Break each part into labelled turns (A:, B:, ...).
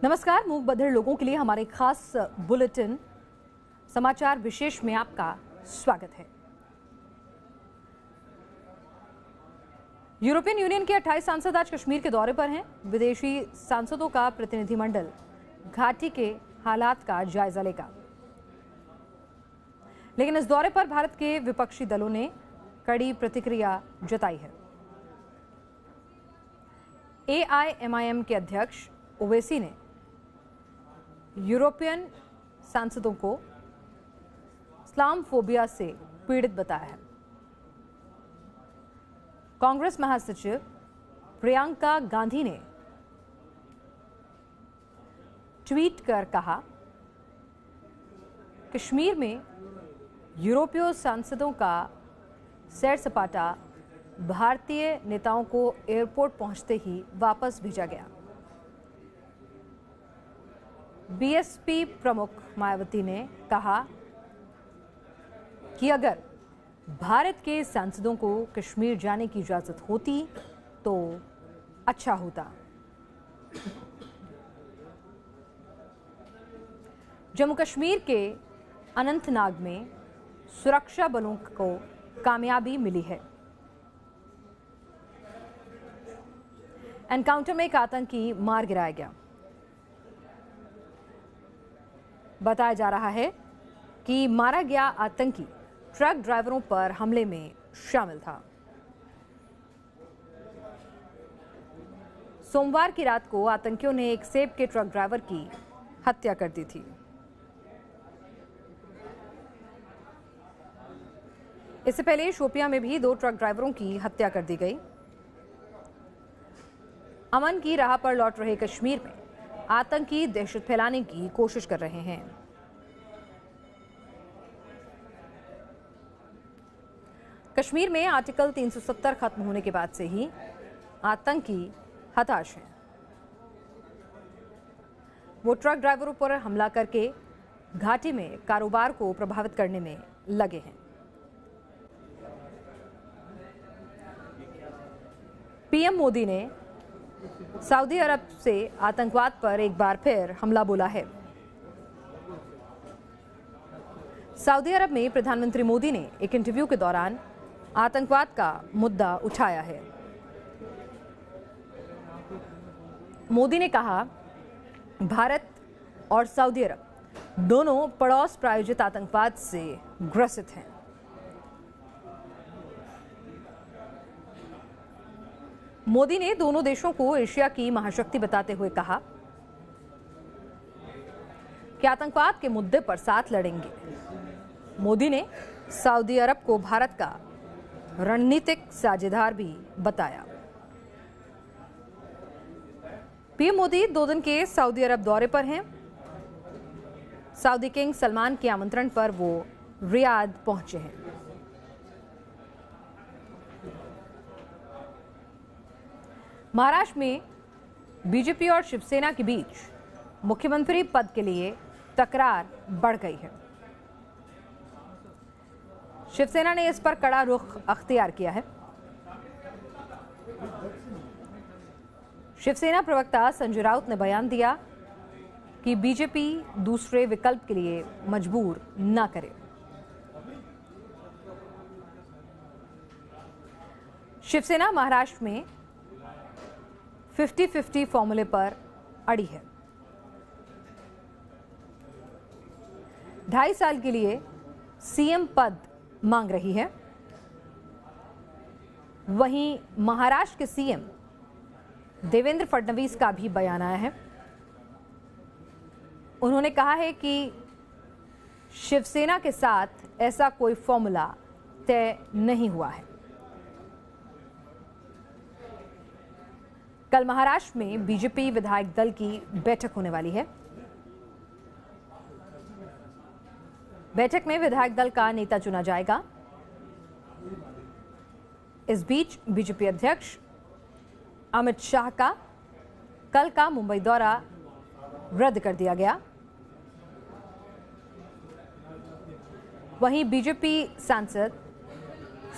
A: नमस्कार। मूक बधिर लोगों के लिए हमारे खास बुलेटिन समाचार विशेष में आपका स्वागत है। यूरोपियन यूनियन के 28 सांसद आज कश्मीर के दौरे पर हैं। विदेशी सांसदों का प्रतिनिधिमंडल घाटी के हालात का जायजा लेगा, लेकिन इस दौरे पर भारत के विपक्षी दलों ने कड़ी प्रतिक्रिया जताई है। AIMIM के अध्यक्ष ओवैसी ने यूरोपियन सांसदों को इस्लामोफोबिया से पीड़ित बताया है। कांग्रेस महासचिव प्रियंका गांधी ने ट्वीट कर कहा, कश्मीर में यूरोपीय सांसदों का सैर सपाटा भारतीय नेताओं को एयरपोर्ट पहुंचते ही वापस भेजा गया। BSP प्रमुख मायावती ने कहा कि अगर भारत के सांसदों को कश्मीर जाने की इजाजत होती तो अच्छा होता। जम्मू कश्मीर के अनंतनाग में सुरक्षा बलों को कामयाबी मिली है। एनकाउंटर में एक आतंकी मार गिराया गया। बताया जा रहा है कि मारा गया आतंकी ट्रक ड्राइवरों पर हमले में शामिल था। सोमवार की रात को आतंकियों ने एक सेब के ट्रक ड्राइवर की हत्या कर दी थी। इससे पहले शोपियां में भी 2 ट्रक ड्राइवरों की हत्या कर दी गई। अमन की राह पर लौट रहे कश्मीर में आतंकी दहशत फैलाने की कोशिश कर रहे हैं। कश्मीर में आर्टिकल 370 खत्म होने के बाद से ही आतंकी हताश हैं। वो ट्रक ड्राइवरों पर हमला करके घाटी में कारोबार को प्रभावित करने में लगे हैं। पीएम मोदी ने सऊदी अरब से आतंकवाद पर एक बार फिर हमला बोला है। सऊदी अरब में प्रधानमंत्री मोदी ने एक इंटरव्यू के दौरान आतंकवाद का मुद्दा उठाया है। मोदी ने कहा, भारत और सऊदी अरब दोनों पड़ोस प्रायोजित आतंकवाद से ग्रसित हैं। मोदी ने दोनों देशों को एशिया की महाशक्ति बताते हुए कहा कि आतंकवाद के मुद्दे पर साथ लड़ेंगे। मोदी ने सऊदी अरब को भारत का रणनीतिक साझेदार भी बताया। पीएम मोदी 2 दिन के सऊदी अरब दौरे पर हैं। सऊदी किंग सलमान के आमंत्रण पर वो रियाद पहुंचे हैं। महाराष्ट्र में बीजेपी और शिवसेना के बीच मुख्यमंत्री पद के लिए तकरार बढ़ गई है। शिवसेना ने इस पर कड़ा रुख अख्तियार किया है। शिवसेना प्रवक्ता संजय राउत ने बयान दिया कि बीजेपी दूसरे विकल्प के लिए मजबूर न करे। शिवसेना महाराष्ट्र में 50-50 फॉर्मूले पर अड़ी है। 2.5 साल के लिए सीएम पद मांग रही है। वहीं महाराष्ट्र के सीएम देवेंद्र फडणवीस का भी बयान आया है। उन्होंने कहा है कि शिवसेना के साथ ऐसा कोई फॉर्मूला तय नहीं हुआ है। कल महाराष्ट्र में बीजेपी विधायक दल की बैठक होने वाली है। बैठक में विधायक दल का नेता चुना जाएगा। इस बीच बीजेपी अध्यक्ष अमित शाह का कल का मुंबई दौरा रद्द कर दिया गया। वहीं बीजेपी सांसद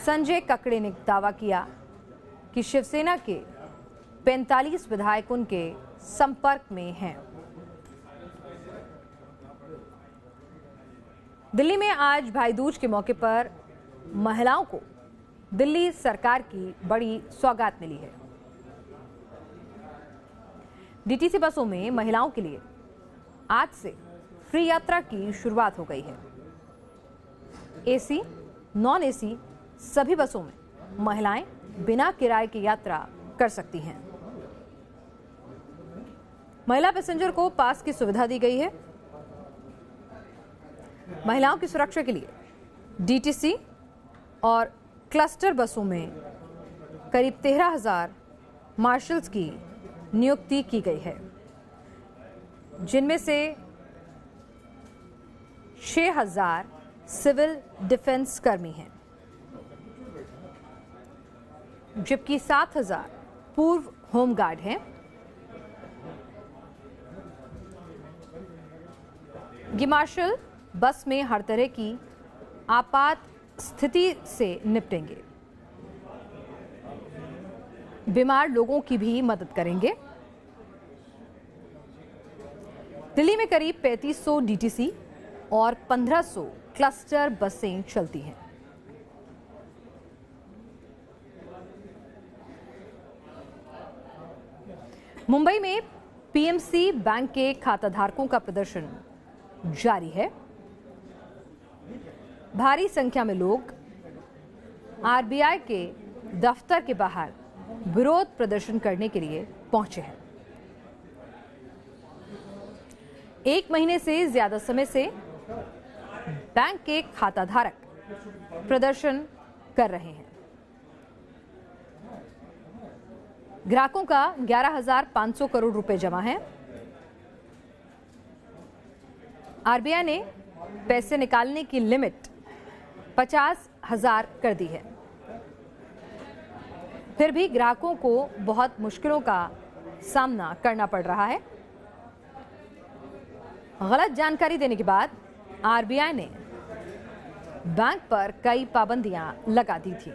A: संजय ककड़े ने दावा किया कि शिवसेना के 45 विधायक उनके संपर्क में हैं। दिल्ली में आज भाई दूज के मौके पर महिलाओं को दिल्ली सरकार की बड़ी सौगात मिली है। डीटीसी बसों में महिलाओं के लिए आज से फ्री यात्रा की शुरुआत हो गई है। एसी, नॉन एसी सभी बसों में महिलाएं बिना किराए की यात्रा कर सकती हैं। महिला पैसेंजर को पास की सुविधा दी गई है। महिलाओं की सुरक्षा के लिए डीटीसी और क्लस्टर बसों में करीब 13,000 मार्शल्स की नियुक्ति की गई है, जिनमें से 6,000 सिविल डिफेंस कर्मी हैं, जबकि 7,000 पूर्व होमगार्ड हैं। ये मार्शल बस में हर तरह की आपात स्थिति से निपटेंगे, बीमार लोगों की भी मदद करेंगे। दिल्ली में करीब 3500 डीटीसी और 1500 क्लस्टर बसें चलती हैं। मुंबई में पीएमसी बैंक के खाताधारकों का प्रदर्शन जारी है। भारी संख्या में लोग आरबीआई के दफ्तर के बाहर विरोध प्रदर्शन करने के लिए पहुंचे हैं। 1 महीने से ज्यादा समय से बैंक के खाताधारक प्रदर्शन कर रहे हैं। ग्राहकों का 11,500 करोड़ रुपए जमा है। आरबीआई ने पैसे निकालने की लिमिट 50,000 कर दी है। फिर भी ग्राहकों को बहुत मुश्किलों का सामना करना पड़ रहा है। गलत जानकारी देने के बाद आरबीआई ने बैंक पर कई पाबंदियां लगा दी थी।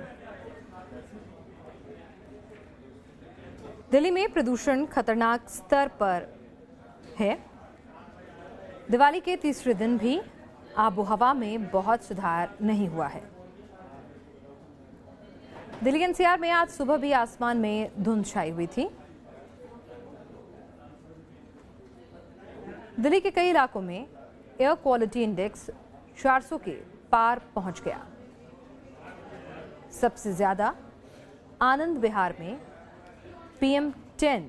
A: दिल्ली में प्रदूषण खतरनाक स्तर पर है। दिवाली के तीसरे दिन भी आबोहवा में बहुत सुधार नहीं हुआ है। दिल्ली एनसीआर में आज सुबह भी आसमान में धुंध छाई हुई थी। दिल्ली के कई इलाकों में एयर क्वालिटी इंडेक्स 400 के पार पहुंच गया। सबसे ज्यादा आनंद विहार में PM10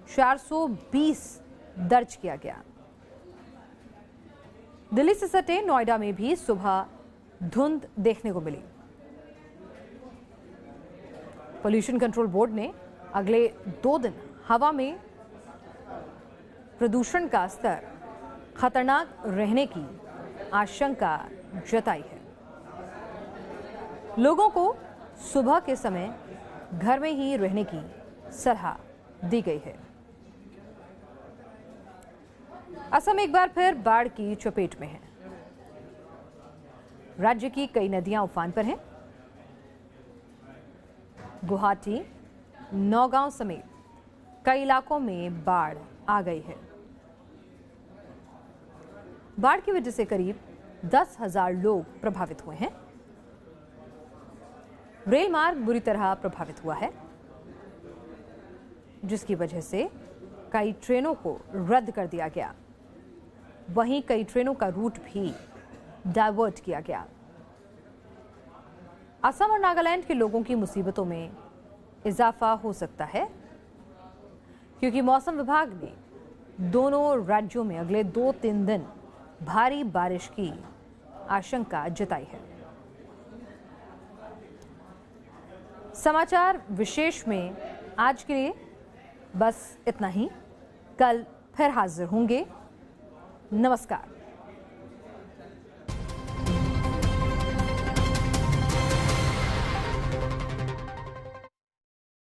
A: 420 दर्ज किया गया। दिल्ली से सटे नोएडा में भी सुबह धुंध देखने को मिली। पोल्यूशन कंट्रोल बोर्ड ने अगले 2 दिन हवा में प्रदूषण का स्तर खतरनाक रहने की आशंका जताई है। लोगों को सुबह के समय घर में ही रहने की सलाह दी गई है। असम एक बार फिर बाढ़ की चपेट में है। राज्य की कई नदियां उफान पर हैं। गुवाहाटी, नौगांव समेत कई इलाकों में बाढ़ आ गई है। बाढ़ की वजह से करीब 10,000 लोग प्रभावित हुए हैं। रेल मार्ग बुरी तरह प्रभावित हुआ है, जिसकी वजह से कई ट्रेनों को रद्द कर दिया गया। वहीं कई ट्रेनों का रूट भी डाइवर्ट किया गया। असम और नागालैंड के लोगों की मुसीबतों में इजाफा हो सकता है, क्योंकि मौसम विभाग ने दोनों राज्यों में अगले 2-3 दिन भारी बारिश की आशंका जताई है। समाचार विशेष में आज के लिए बस इतना ही। कल फिर हाजिर होंगे। नमस्कार।